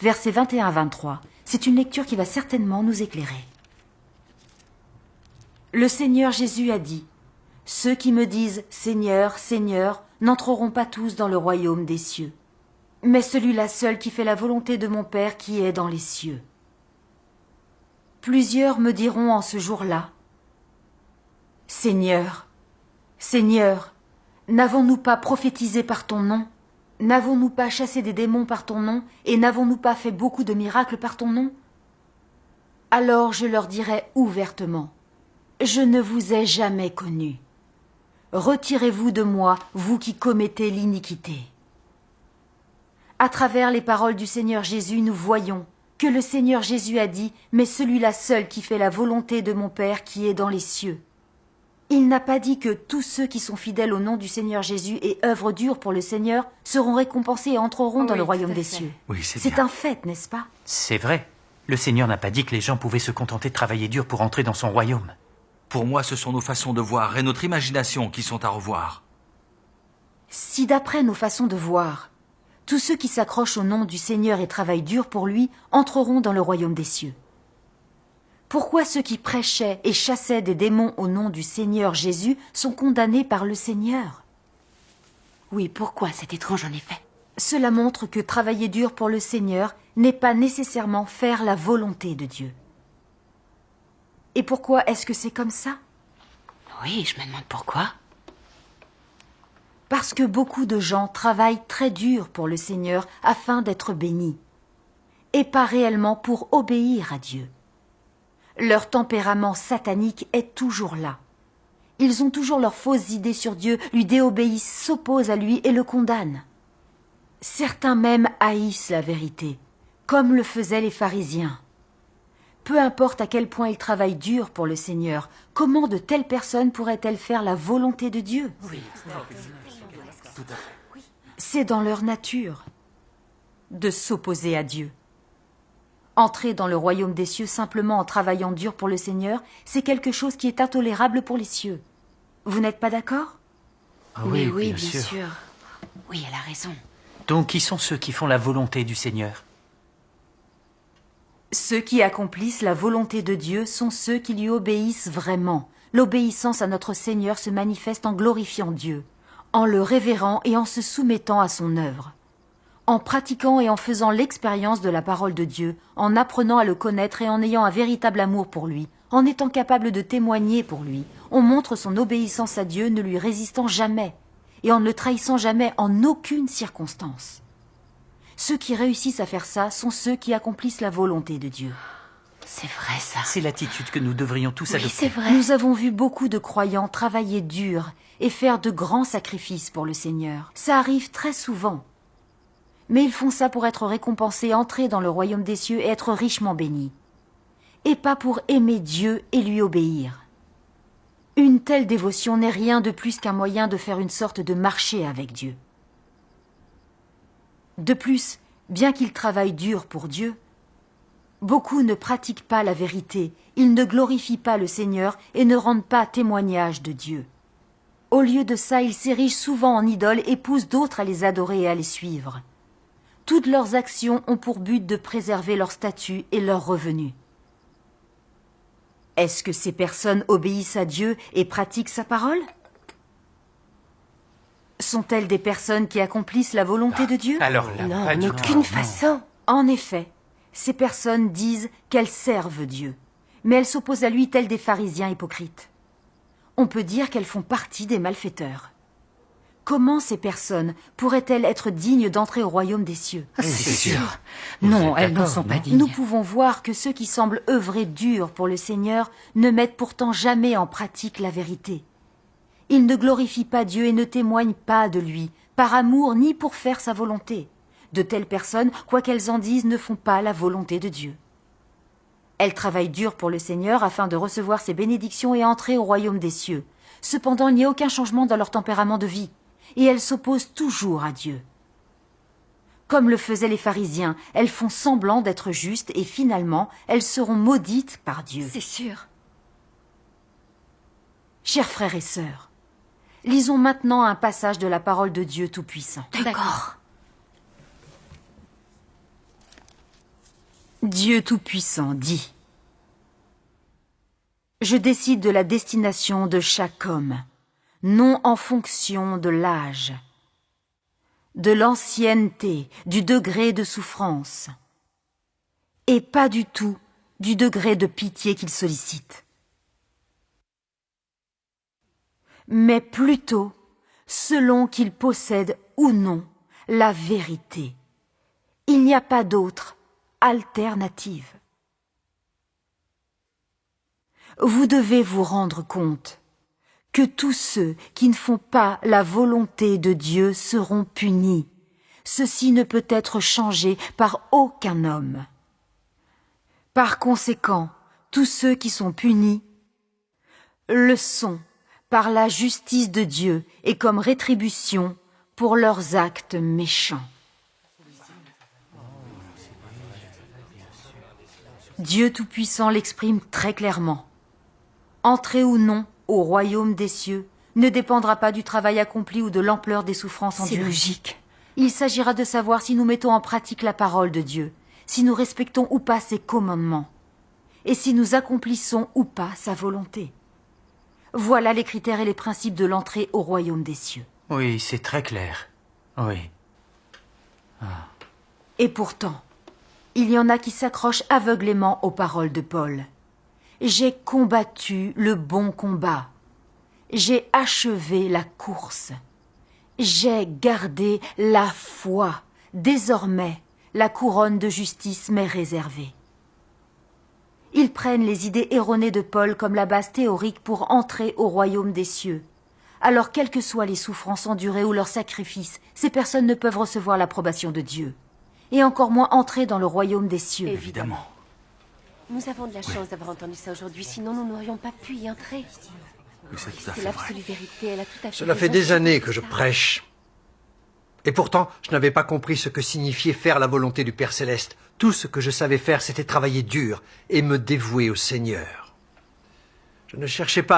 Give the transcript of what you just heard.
versets 21 à 23. C'est une lecture qui va certainement nous éclairer. Le Seigneur Jésus a dit, « Ceux qui me disent « Seigneur, Seigneur » n'entreront pas tous dans le royaume des cieux, mais celui-là seul qui fait la volonté de mon Père qui est dans les cieux. Plusieurs me diront en ce jour-là, « Seigneur, Seigneur, n'avons-nous pas prophétisé par ton nom? N'avons-nous pas chassé des démons par ton nom, et n'avons-nous pas fait beaucoup de miracles par ton nom? » Alors je leur dirai ouvertement, « Je ne vous ai jamais connu. Retirez-vous de moi, vous qui commettez l'iniquité. » À travers les paroles du Seigneur Jésus, nous voyons que le Seigneur Jésus a dit, « Mais celui-là seul qui fait la volonté de mon Père qui est dans les cieux. » Il n'a pas dit que tous ceux qui sont fidèles au nom du Seigneur Jésus et œuvrent dur pour le Seigneur seront récompensés et entreront dans le royaume des cieux. Oui, c'est un fait, n'est-ce pas? C'est vrai. Le Seigneur n'a pas dit que les gens pouvaient se contenter de travailler dur pour entrer dans son royaume. Pour moi, ce sont nos façons de voir et notre imagination qui sont à revoir. Si d'après nos façons de voir, tous ceux qui s'accrochent au nom du Seigneur et travaillent dur pour lui entreront dans le royaume des cieux. Pourquoi ceux qui prêchaient et chassaient des démons au nom du Seigneur Jésus sont condamnés par le Seigneur? Oui, pourquoi? C'est étrange en effet. Cela montre que travailler dur pour le Seigneur n'est pas nécessairement faire la volonté de Dieu. Et pourquoi est-ce que c'est comme ça? Oui, je me demande pourquoi. Parce que beaucoup de gens travaillent très dur pour le Seigneur afin d'être bénis, et pas réellement pour obéir à Dieu. Leur tempérament satanique est toujours là. Ils ont toujours leurs fausses idées sur Dieu, lui déobéissent, s'opposent à lui et le condamnent. Certains même haïssent la vérité, comme le faisaient les pharisiens. Peu importe à quel point ils travaillent dur pour le Seigneur, comment de telles personnes pourraient-elles faire la volonté de Dieu? Oui. C'est dans leur nature de s'opposer à Dieu. Entrer dans le royaume des cieux simplement en travaillant dur pour le Seigneur, c'est quelque chose qui est intolérable pour les cieux. Vous n'êtes pas d'accord? Oui, bien sûr. Oui, elle a raison. Donc, qui sont ceux qui font la volonté du Seigneur? Ceux qui accomplissent la volonté de Dieu sont ceux qui lui obéissent vraiment. L'obéissance à notre Seigneur se manifeste en glorifiant Dieu, en le révérant et en se soumettant à son œuvre. En pratiquant et en faisant l'expérience de la parole de Dieu, en apprenant à le connaître et en ayant un véritable amour pour lui, en étant capable de témoigner pour lui, on montre son obéissance à Dieu ne lui résistant jamais et en ne le trahissant jamais en aucune circonstance. Ceux qui réussissent à faire ça sont ceux qui accomplissent la volonté de Dieu. C'est vrai ça. C'est l'attitude que nous devrions tous adopter. Oui, c'est vrai. Nous avons vu beaucoup de croyants travailler dur et faire de grands sacrifices pour le Seigneur. Ça arrive très souvent. Mais ils font ça pour être récompensés, entrer dans le royaume des cieux et être richement bénis. Et pas pour aimer Dieu et lui obéir. Une telle dévotion n'est rien de plus qu'un moyen de faire une sorte de marché avec Dieu. De plus, bien qu'ils travaillent dur pour Dieu, beaucoup ne pratiquent pas la vérité, ils ne glorifient pas le Seigneur et ne rendent pas témoignage de Dieu. Au lieu de ça, ils s'érigent souvent en idoles et poussent d'autres à les adorer et à les suivre. Toutes leurs actions ont pour but de préserver leur statut et leurs revenus. Est-ce que ces personnes obéissent à Dieu et pratiquent sa parole? Sont-elles des personnes qui accomplissent la volonté de Dieu? Alors là, Non, pas en du aucune tout. façon. En effet, ces personnes disent qu'elles servent Dieu, mais elles s'opposent à lui telles des pharisiens hypocrites. On peut dire qu'elles font partie des malfaiteurs. Comment ces personnes pourraient-elles être dignes d'entrer au royaume des cieux? C'est sûr. Vous Non, êtes elles n'en d'accord, sont pas non? dignes. Nous pouvons voir que ceux qui semblent œuvrer dur pour le Seigneur ne mettent pourtant jamais en pratique la vérité. Ils ne glorifient pas Dieu et ne témoignent pas de lui, par amour ni pour faire sa volonté. De telles personnes, quoi qu'elles en disent, ne font pas la volonté de Dieu. Elles travaillent dur pour le Seigneur afin de recevoir ses bénédictions et entrer au royaume des cieux. Cependant, il n'y a aucun changement dans leur tempérament de vie, et elles s'opposent toujours à Dieu. Comme le faisaient les pharisiens, elles font semblant d'être justes et finalement, elles seront maudites par Dieu. C'est sûr. Chers frères et sœurs, lisons maintenant un passage de la parole de Dieu Tout-Puissant. D'accord. Dieu Tout-Puissant dit: Je décide de la destination de chaque homme, non en fonction de l'âge, de l'ancienneté, du degré de souffrance, et pas du tout du degré de pitié qu'il sollicite, mais plutôt selon qu'il possède ou non la vérité. Il n'y a pas d'autre alternative. Vous devez vous rendre compte que tous ceux qui ne font pas la volonté de Dieu seront punis. Ceci ne peut être changé par aucun homme. Par conséquent, tous ceux qui sont punis le sont par la justice de Dieu et comme rétribution pour leurs actes méchants. Dieu Tout-Puissant l'exprime très clairement. Entrer ou non au royaume des cieux ne dépendra pas du travail accompli ou de l'ampleur des souffrances endurées. C'est logique. Il s'agira de savoir si nous mettons en pratique la parole de Dieu, si nous respectons ou pas ses commandements, et si nous accomplissons ou pas sa volonté. Voilà les critères et les principes de l'entrée au royaume des cieux. Oui, c'est très clair. Oui. Et pourtant, il y en a qui s'accrochent aveuglément aux paroles de Paul. J'ai combattu le bon combat. J'ai achevé la course. J'ai gardé la foi. Désormais, la couronne de justice m'est réservée. Ils prennent les idées erronées de Paul comme la base théorique pour entrer au royaume des cieux. Alors, quelles que soient les souffrances endurées ou leurs sacrifices, ces personnes ne peuvent recevoir l'approbation de Dieu. Et encore moins entrer dans le royaume des cieux. Évidemment. Nous avons de la chance d'avoir entendu ça aujourd'hui, sinon nous n'aurions pas pu y entrer. Oui, c'est tout à C'est fait vrai. l'absolue vérité, elle a tout à fait Cela fait raison, des je années comprends que je ça. prêche. Et pourtant, je n'avais pas compris ce que signifiait faire la volonté du Père Céleste. Tout ce que je savais faire, c'était travailler dur et me dévouer au Seigneur. Je ne cherchais pas à